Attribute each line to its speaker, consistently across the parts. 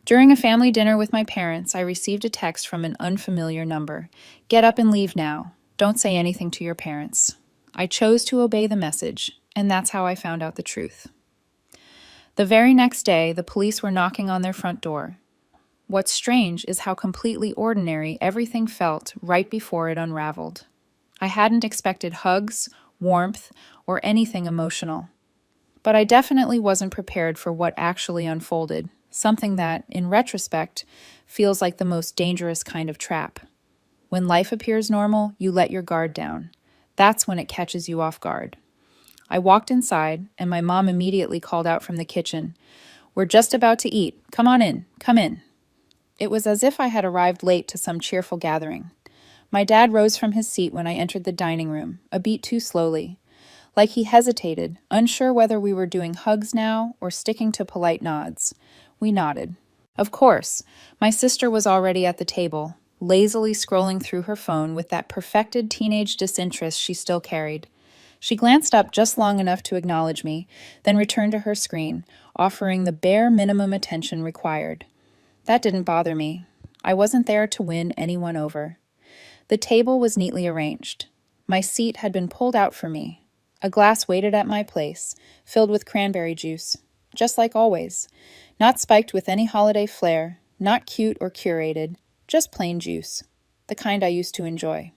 Speaker 1: During a family dinner with my parents, I received a text from an unfamiliar number. Get up and leave now. Don't say anything to your parents. I chose to obey the message, and that's how I found out the truth. The very next day, the police were knocking on their front door. What's strange is how completely ordinary everything felt right before it unraveled. I hadn't expected hugs, warmth, or anything emotional. But I definitely wasn't prepared for what actually unfolded, something that, in retrospect, feels like the most dangerous kind of trap. When life appears normal, you let your guard down. That's when it catches you off guard. I walked inside, and my mom immediately called out from the kitchen, "We're just about to eat. Come on in. Come in." It was as if I had arrived late to some cheerful gathering. My dad rose from his seat when I entered the dining room, a beat too slowly. Like he hesitated, unsure whether we were doing hugs now or sticking to polite nods. We nodded. Of course, my sister was already at the table, lazily scrolling through her phone with that perfected teenage disinterest she still carried. She glanced up just long enough to acknowledge me, then returned to her screen, offering the bare minimum attention required. That didn't bother me. I wasn't there to win anyone over. The table was neatly arranged. My seat had been pulled out for me. A glass waited at my place, filled with cranberry juice, just like always. Not spiked with any holiday flair, not cute or curated, just plain juice, the kind I used to enjoy.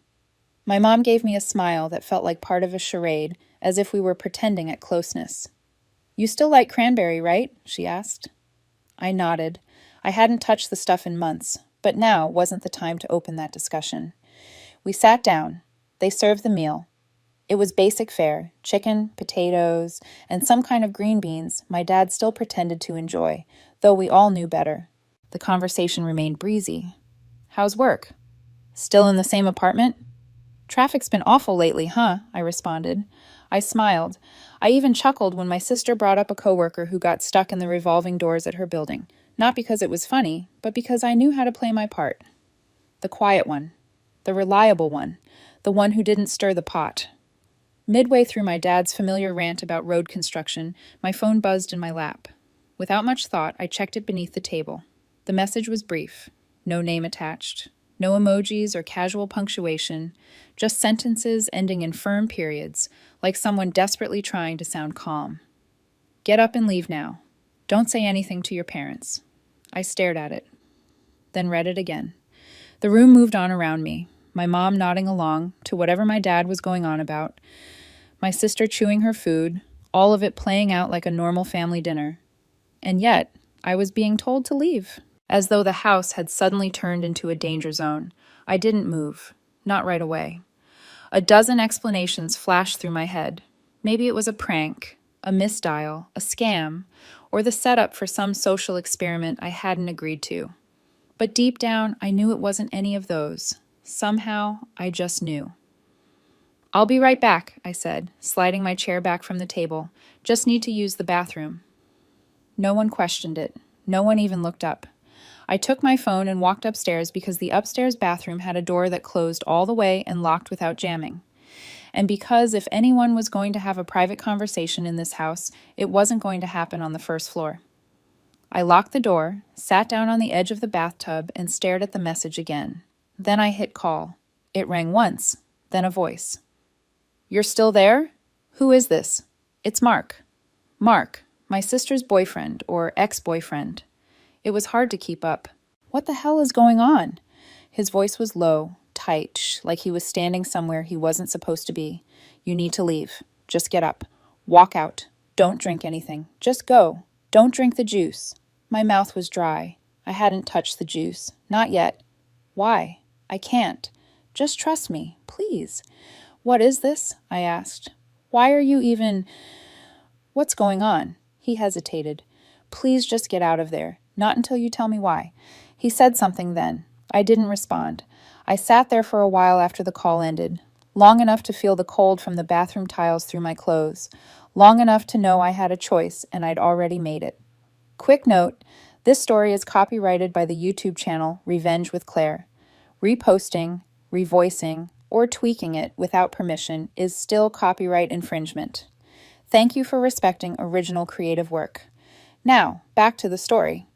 Speaker 1: My mom gave me a smile that felt like part of a charade, as if we were pretending at closeness. "You still like cranberry, right?" she asked. I nodded. I hadn't touched the stuff in months, but now wasn't the time to open that discussion. We sat down. They served the meal. It was basic fare, chicken, potatoes, and some kind of green beans my dad still pretended to enjoy, though we all knew better. The conversation remained breezy. "How's work? Still in the same apartment?" "Traffic's been awful lately, huh?" I responded. I smiled. I even chuckled when my sister brought up a coworker who got stuck in the revolving doors at her building, not because it was funny, but because I knew how to play my part. The quiet one, the reliable one, the one who didn't stir the pot. Midway through my dad's familiar rant about road construction, my phone buzzed in my lap. Without much thought, I checked it beneath the table. The message was brief. No name attached. No emojis or casual punctuation, just sentences ending in firm periods, like someone desperately trying to sound calm. "Get up and leave now. Don't say anything to your parents." I stared at it, then read it again. The room moved on around me, my mom nodding along to whatever my dad was going on about, my sister chewing her food, all of it playing out like a normal family dinner. And yet, I was being told to leave, as though the house had suddenly turned into a danger zone. I didn't move, not right away. A dozen explanations flashed through my head. Maybe it was a prank, a misdial, a scam, or the setup for some social experiment I hadn't agreed to. But deep down, I knew it wasn't any of those. Somehow, I just knew. "I'll be right back," I said, sliding my chair back from the table. "Just need to use the bathroom." No one questioned it. No one even looked up. I took my phone and walked upstairs because the upstairs bathroom had a door that closed all the way and locked without jamming. And because if anyone was going to have a private conversation in this house, it wasn't going to happen on the first floor. I locked the door, sat down on the edge of the bathtub, and stared at the message again. Then I hit call. It rang once, then a voice. "You're still there? Who is this?" "It's Mark." Mark, my sister's boyfriend, or ex-boyfriend. It was hard to keep up. "What the hell is going on?" His voice was low, tight, like he was standing somewhere he wasn't supposed to be. "You need to leave. Just get up. Walk out. Don't drink anything. Just go. Don't drink the juice." My mouth was dry. I hadn't touched the juice. Not yet. "Why? I can't. Just trust me, please." "What is this?" I asked. "Why are you even—" "What's going on?" He hesitated. "Please just get out of there. Not until you tell me why." He said something then. I didn't respond. I sat there for a while after the call ended, long enough to feel the cold from the bathroom tiles through my clothes, long enough to know I had a choice and I'd already made it. Quick note, this story is copyrighted by the YouTube channel Revenge with Claire. Reposting, revoicing, or tweaking it without permission is still copyright infringement. Thank you for respecting original creative work. Now, back to the story.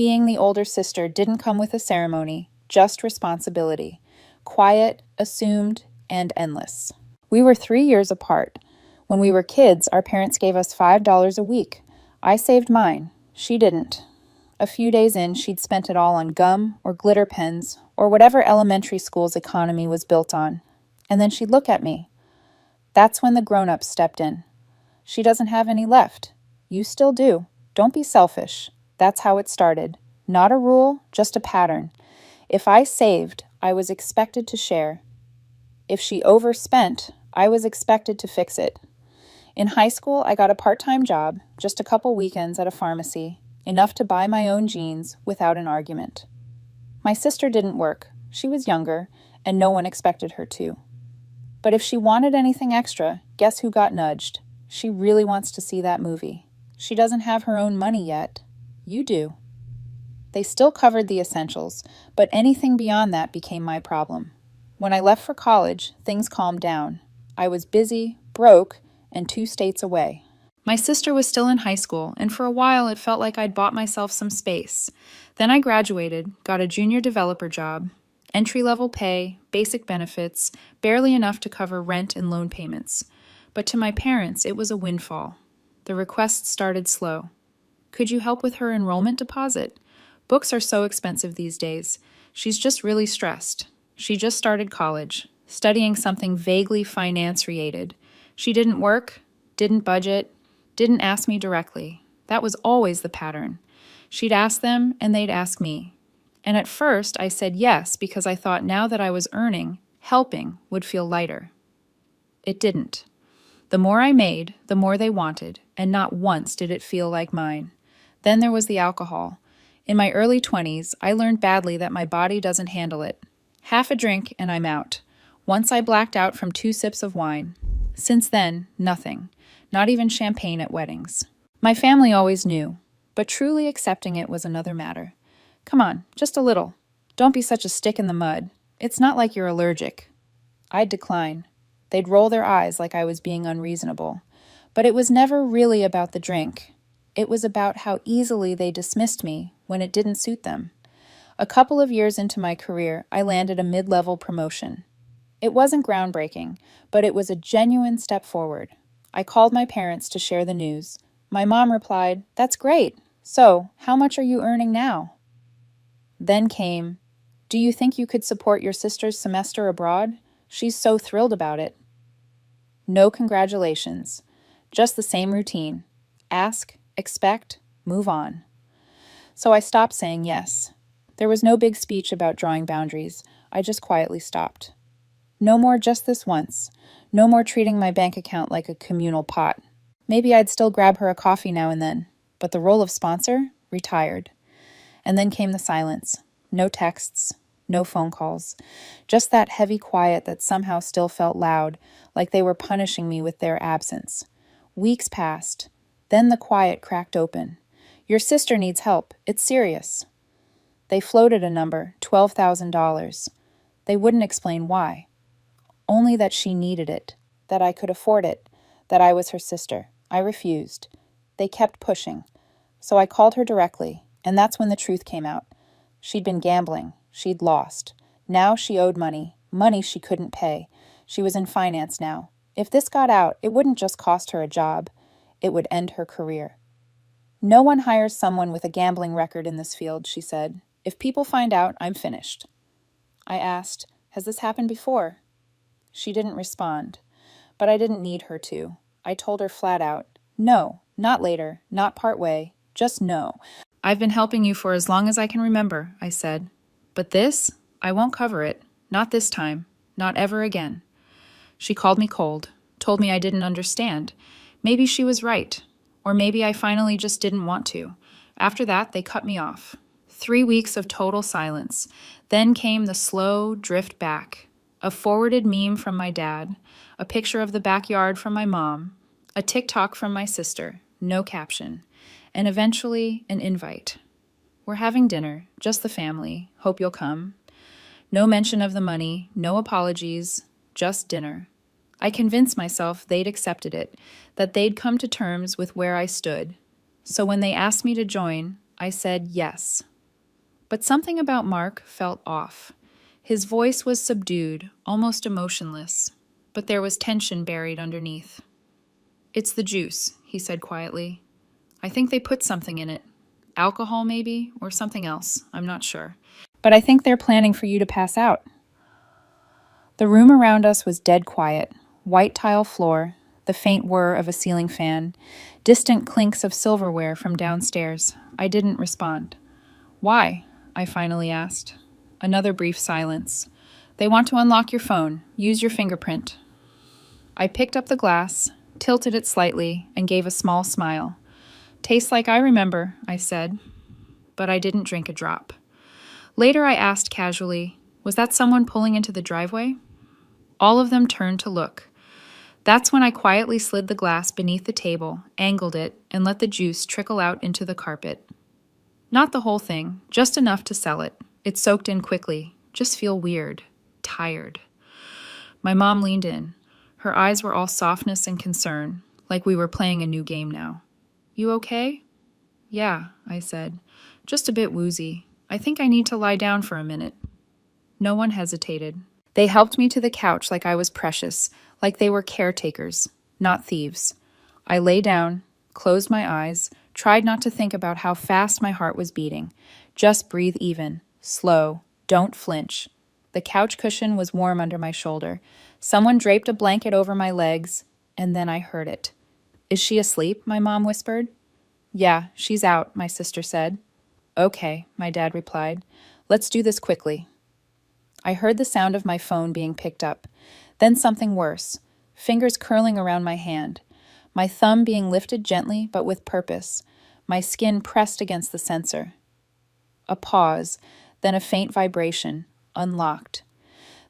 Speaker 1: Being the older sister didn't come with a ceremony, just responsibility. Quiet, assumed, and endless. We were 3 years apart. When we were kids, our parents gave us $5 a week. I saved mine. She didn't. A few days in, she'd spent it all on gum or glitter pens or whatever elementary school's economy was built on. And then she'd look at me. That's when the grown-ups stepped in. She doesn't have any left. You still do. Don't be selfish. That's how it started. Not a rule, just a pattern. If I saved, I was expected to share. If she overspent, I was expected to fix it. In high school, I got a part-time job, just a couple weekends at a pharmacy, enough to buy my own jeans without an argument. My sister didn't work. She was younger, and no one expected her to. But if she wanted anything extra, guess who got nudged? She really wants to see that movie. She doesn't have her own money yet. You do. They still covered the essentials, but anything beyond that became my problem. When I left for college, things calmed down. I was busy, broke, and 2 states away. My sister was still in high school, and for a while it felt like I'd bought myself some space. Then I graduated, got a junior developer job, entry-level pay, basic benefits, barely enough to cover rent and loan payments. But to my parents, it was a windfall. The requests started slow. Could you help with her enrollment deposit? Books are so expensive these days. She's just really stressed. She just started college, studying something vaguely finance-related. She didn't work, didn't budget, didn't ask me directly. That was always the pattern. She'd ask them, and they'd ask me. And at first, I said yes because I thought now that I was earning, helping would feel lighter. It didn't. The more I made, the more they wanted, and not once did it feel like mine. Then there was the alcohol. In my early 20s, I learned badly that my body doesn't handle it. Half a drink, and I'm out. Once I blacked out from 2 sips of wine. Since then, nothing. Not even champagne at weddings. My family always knew, but truly accepting it was another matter. Come on, just a little. Don't be such a stick in the mud. It's not like you're allergic. I'd decline. They'd roll their eyes like I was being unreasonable. But it was never really about the drink. It was about how easily they dismissed me when it didn't suit them. A couple of years into my career, I landed a mid-level promotion. It wasn't groundbreaking, but it was a genuine step forward. I called my parents to share the news. My mom replied, "That's great. So, how much are you earning now?" Then came, "Do you think you could support your sister's semester abroad? She's so thrilled about it." No congratulations. Just the same routine. Ask, expect, move on. So I stopped saying yes. There was no big speech about drawing boundaries. I just quietly stopped. No more just this once. No more treating my bank account like a communal pot. Maybe I'd still grab her a coffee now and then, but the role of sponsor, retired. And then came the silence. No texts, no phone calls. Just that heavy quiet that somehow still felt loud, like they were punishing me with their absence. Weeks passed. Then the quiet cracked open. "Your sister needs help. It's serious." They floated a number, $12,000. They wouldn't explain why. Only that she needed it, that I could afford it, that I was her sister. I refused. They kept pushing. So I called her directly, and that's when the truth came out. She'd been gambling. She'd lost. Now she owed money, money she couldn't pay. She was in finance now. If this got out, it wouldn't just cost her a job. It would end her career. "No one hires someone with a gambling record in this field," she said. "If people find out, I'm finished." I asked, "Has this happened before?" She didn't respond, but I didn't need her to. I told her flat out, "No, not later, not part way, just no." "I've been helping you for as long as I can remember," I said. "But this, I won't cover it. Not this time. Not ever again." She called me cold, told me I didn't understand. Maybe she was right, or maybe I finally just didn't want to. After that, they cut me off. 3 weeks of total silence. Then came the slow drift back. A forwarded meme from my dad, a picture of the backyard from my mom, a TikTok from my sister, no caption, and eventually an invite. "We're having dinner, just the family. Hope you'll come." No mention of the money, no apologies, just dinner. I convinced myself they'd accepted it, that they'd come to terms with where I stood. So when they asked me to join, I said yes, But something about Mark felt off. His voice was subdued, almost emotionless, but there was tension buried underneath. "It's the juice," he said quietly. "I think they put something in it. Alcohol, maybe, or something else. I'm not sure. But I think they're planning for you to pass out." The room around us was dead quiet. White tile floor, the faint whir of a ceiling fan, distant clinks of silverware from downstairs. I didn't respond. "Why?" I finally asked. Another brief silence. "They want to unlock your phone. Use your fingerprint." I picked up the glass, tilted it slightly, and gave a small smile. "Tastes like I remember," I said. But I didn't drink a drop. Later I asked casually, "Was that someone pulling into the driveway?" All of them turned to look. That's when I quietly slid the glass beneath the table, angled it, and let the juice trickle out into the carpet. Not the whole thing, just enough to sell it. It soaked in quickly. Just feel weird. Tired. My mom leaned in. Her eyes were all softness and concern, like we were playing a new game now. "You okay?" "Yeah," I said. "Just a bit woozy. I think I need to lie down for a minute." No one hesitated. They helped me to the couch like I was precious, like they were caretakers, not thieves. I lay down, closed my eyes, tried not to think about how fast my heart was beating. Just breathe even, slow, don't flinch. The couch cushion was warm under my shoulder. Someone draped a blanket over my legs, and then I heard it. "Is she asleep?" my mom whispered. "Yeah, she's out," my sister said. "Okay," my dad replied. "Let's do this quickly." I heard the sound of my phone being picked up. Then something worse. Fingers curling around my hand. My thumb being lifted gently but with purpose. My skin pressed against the sensor. A pause, then a faint vibration. Unlocked.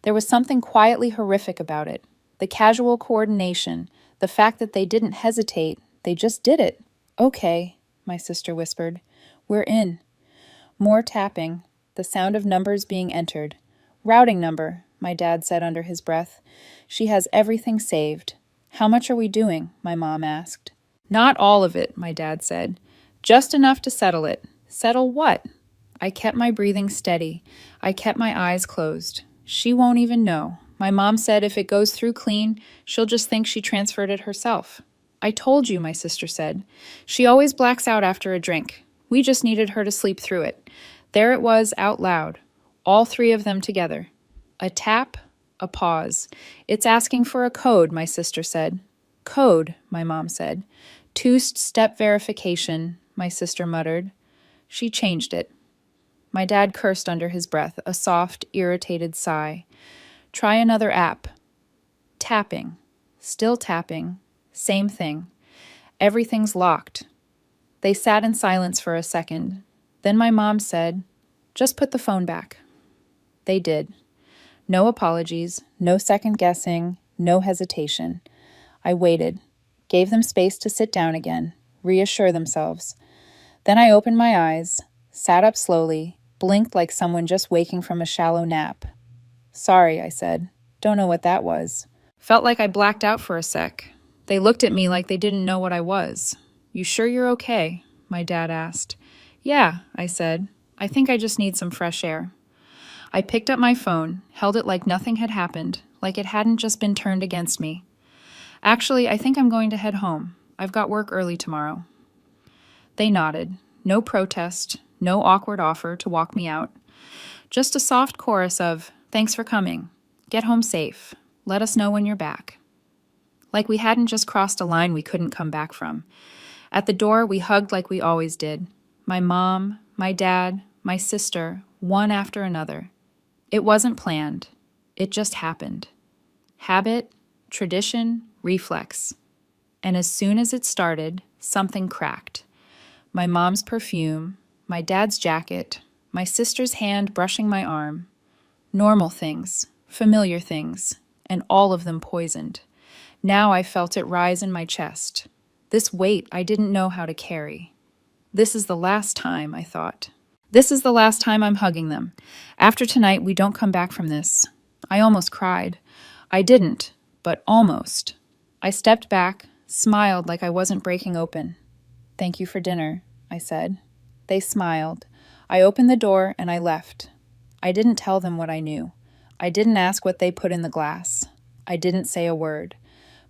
Speaker 1: There was something quietly horrific about it. The casual coordination. The fact that they didn't hesitate. They just did it. "Okay," my sister whispered. "We're in." More tapping. The sound of numbers being entered. "Routing number," my dad said under his breath. "She has everything saved." "How much are we doing?" my mom asked. "Not all of it," my dad said. "Just enough to settle it." "Settle what?" I kept my breathing steady. I kept my eyes closed. "She won't even know. My mom said if it goes through clean, she'll just think she transferred it herself." "I told you," my sister said. "She always blacks out after a drink. We just needed her to sleep through it." There it was, out loud. All three of them together. A tap, a pause. "It's asking for a code," my sister said. "Code," my mom said. "Two-step verification," my sister muttered. She changed it. My dad cursed under his breath, a soft, irritated sigh. "Try another app." Tapping. Still tapping. Same thing. "Everything's locked." They sat in silence for a second. Then my mom said, "Just put the phone back." They did. No apologies, no second guessing, no hesitation. I waited, gave them space to sit down again, reassure themselves. Then I opened my eyes, sat up slowly, blinked like someone just waking from a shallow nap. "Sorry," I said. "Don't know what that was." Felt like I blacked out for a sec. They looked at me like they didn't know what I was. "You sure you're okay?" my dad asked. "Yeah," I said. "I think I just need some fresh air." I picked up my phone, held it like nothing had happened, like it hadn't just been turned against me. "Actually, I think I'm going to head home. I've got work early tomorrow." They nodded. No protest, no awkward offer to walk me out. Just a soft chorus of, "Thanks for coming. Get home safe. Let us know when you're back." Like we hadn't just crossed a line we couldn't come back from. At the door, we hugged like we always did. My mom, my dad, my sister, one after another. It wasn't planned. It just happened. Habit, tradition, reflex. And as soon as it started, something cracked. My mom's perfume, my dad's jacket, my sister's hand brushing my arm. Normal things, familiar things, and all of them poisoned. Now I felt it rise in my chest. This weight I didn't know how to carry. This is the last time, I thought. This is the last time I'm hugging them. After tonight, we don't come back from this. I almost cried. I didn't, but almost. I stepped back, smiled like I wasn't breaking open. "Thank you for dinner," I said. They smiled. I opened the door and I left. I didn't tell them what I knew. I didn't ask what they put in the glass. I didn't say a word.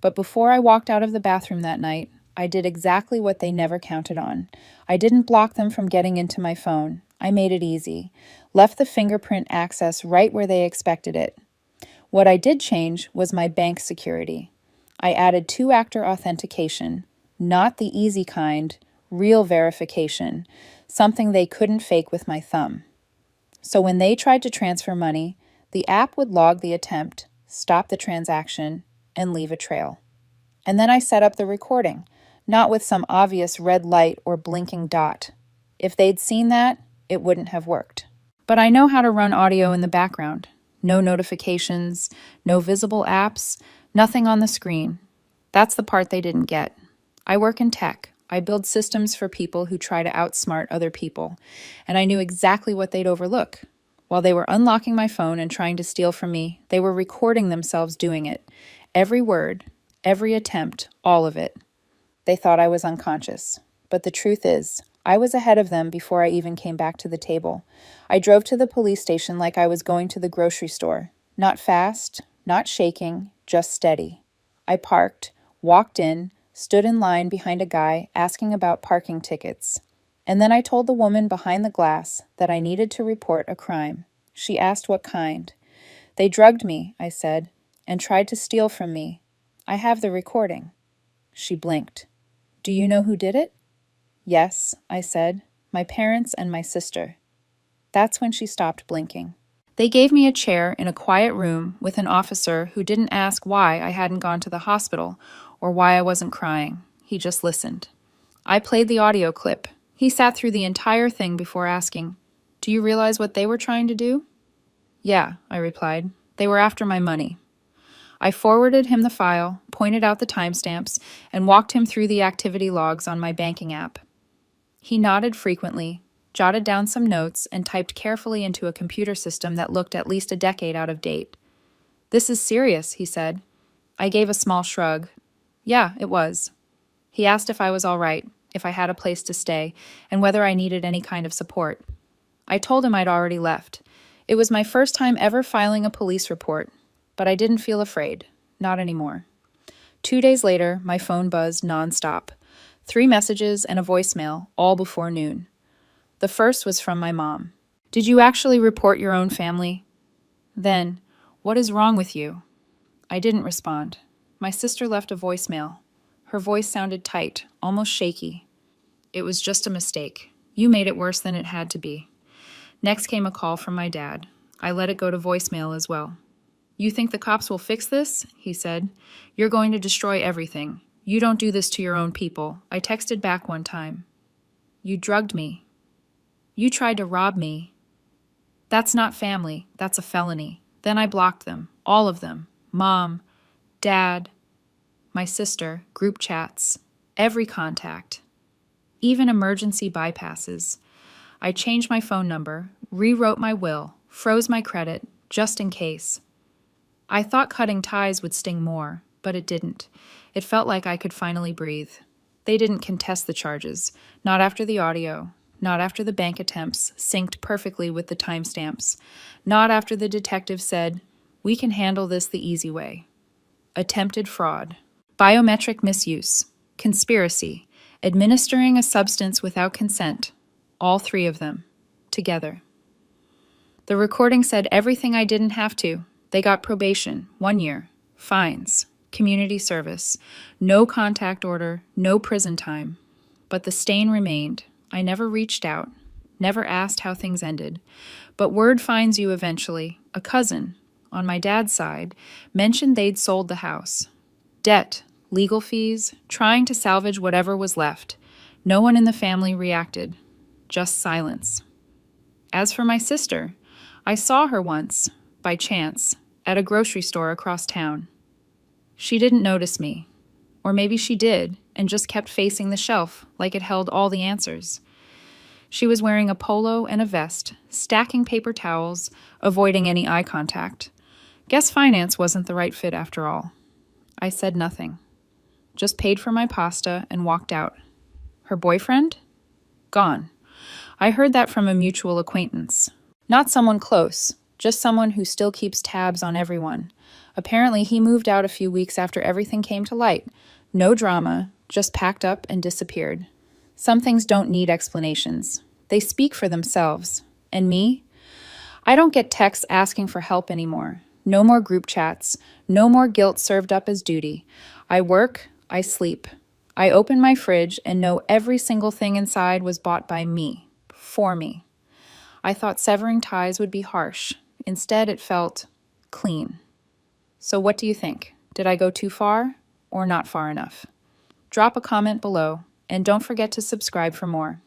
Speaker 1: But before I walked out of the bathroom that night, I did exactly what they never counted on. I didn't block them from getting into my phone. I made it easy. Left the fingerprint access right where they expected it. What I did change was my bank security. I added two-factor authentication, not the easy kind, real verification, something they couldn't fake with my thumb. So when they tried to transfer money, the app would log the attempt, stop the transaction, and leave a trail. And then I set up the recording, not with some obvious red light or blinking dot. If they'd seen that, it wouldn't have worked. But I know how to run audio in the background. No notifications, no visible apps, nothing on the screen. That's the part they didn't get. I work in tech. I build systems for people who try to outsmart other people, and I knew exactly what they'd overlook. While they were unlocking my phone and trying to steal from me, they were recording themselves doing it. Every word, every attempt, all of it. They thought I was unconscious. But the truth is, I was ahead of them before I even came back to the table. I drove to the police station like I was going to the grocery store. Not fast, not shaking, just steady. I parked, walked in, stood in line behind a guy asking about parking tickets. And then I told the woman behind the glass that I needed to report a crime. She asked what kind. They drugged me, I said, and tried to steal from me. I have the recording. She blinked. Do you know who did it? Yes, I said, my parents and my sister. That's when she stopped blinking. They gave me a chair in a quiet room with an officer who didn't ask why I hadn't gone to the hospital or why I wasn't crying. He just listened. I played the audio clip. He sat through the entire thing before asking, "Do you realize what they were trying to do?" "Yeah," I replied. "They were after my money." I forwarded him the file, pointed out the timestamps, and walked him through the activity logs on my banking app. He nodded frequently, jotted down some notes, and typed carefully into a computer system that looked at least a decade out of date. "This is serious," he said. I gave a small shrug. Yeah, it was. He asked if I was all right, if I had a place to stay, and whether I needed any kind of support. I told him I'd already left. It was my first time ever filing a police report, but I didn't feel afraid. Not anymore. 2 days later, my phone buzzed nonstop. 3 messages and a voicemail, all before noon. The first was from my mom. "Did you actually report your own family?" Then, "What is wrong with you?" I didn't respond. My sister left a voicemail. Her voice sounded tight, almost shaky. "It was just a mistake. You made it worse than it had to be." Next came a call from my dad. I let it go to voicemail as well. "You think the cops will fix this?" he said. "You're going to destroy everything. You don't do this to your own people." I texted back one time. "You drugged me. You tried to rob me. That's not family. That's a felony." Then I blocked them, all of them. Mom, Dad, my sister, group chats, every contact, even emergency bypasses. I changed my phone number, rewrote my will, froze my credit, just in case. I thought cutting ties would sting more, but it didn't. It felt like I could finally breathe. They didn't contest the charges, not after the audio, not after the bank attempts synced perfectly with the timestamps, not after the detective said, "We can handle this the easy way." Attempted fraud, biometric misuse, conspiracy, administering a substance without consent, all 3 of them, together. The recording said everything I didn't have to. They got probation, 1 year, fines, community service, no contact order, no prison time. But the stain remained. I never reached out, never asked how things ended. But word finds you eventually. A cousin, on my dad's side, mentioned they'd sold the house. Debt, legal fees, trying to salvage whatever was left. No one in the family reacted. Just silence. As for my sister, I saw her once, by chance, at a grocery store across town. She didn't notice me. Or maybe she did, and just kept facing the shelf like it held all the answers. She was wearing a polo and a vest, stacking paper towels, avoiding any eye contact. Guess finance wasn't the right fit after all. I said nothing. Just paid for my pasta and walked out. Her boyfriend? Gone. I heard that from a mutual acquaintance. Not someone close, just someone who still keeps tabs on everyone. Apparently, he moved out a few weeks after everything came to light. No drama, just packed up and disappeared. Some things don't need explanations. They speak for themselves. And me? I don't get texts asking for help anymore. No more group chats. No more guilt served up as duty. I work, I sleep. I open my fridge and know every single thing inside was bought by me, for me. I thought severing ties would be harsh. Instead, it felt clean. So what do you think? Did I go too far or not far enough? Drop a comment below, and don't forget to subscribe for more.